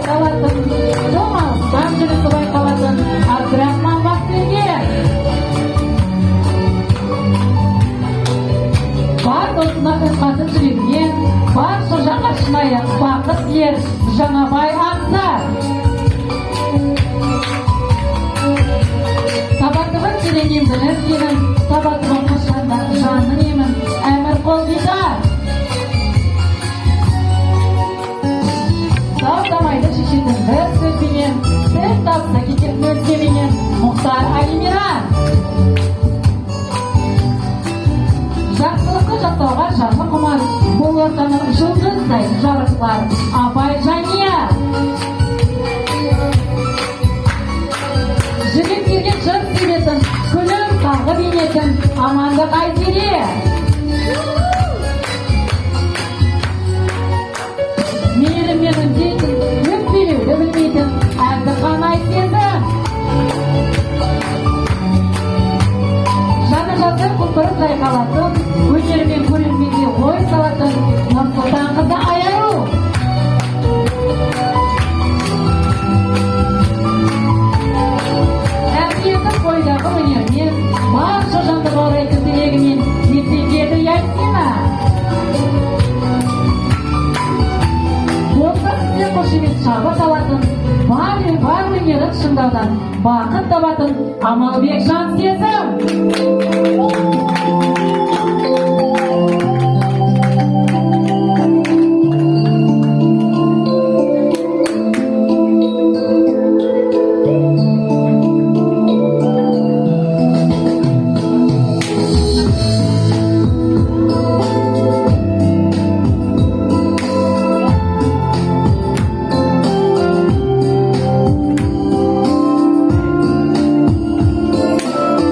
байқалатын, демалыстан жүрісі байқалатын Абдрахман Бақберген. Бар досына үн қатып жүрегінен, барша жанға шынайы бақыт тілер Жаңабай Аңсар. Табатығын тереңен біліп келін, табатығын қашанда жанын емін, әмір қолдидар. Саудамайды шешетін бір сөзбенен, сіз тапса кететін өлкеменен Мұхтар Алимиран. Жақсылықты жасауға жаны құмар, бұл ортаның жұлдыздай жарықлар Абай Жания. Жүректерге жыр сөйлетін, күлім қағы бейнетін Амандық Айзере. Мейіріммен үндейтін, өкпелеуді білмейтін Әбдіхан Айсезім. Жаны жазыр құлпырып жайқалатын, өнерімен көрерменге ой салатын Нұрсұлтан қызы Аяру. Әбиетін бойдағы өнермен, барша жанды баурайтын тілегімен ертеңдеді Ясина. Болса сізде қошемет шабыт алатын, бар өнерін шыңдаудан бақыт табатын Амалбек Жансезім.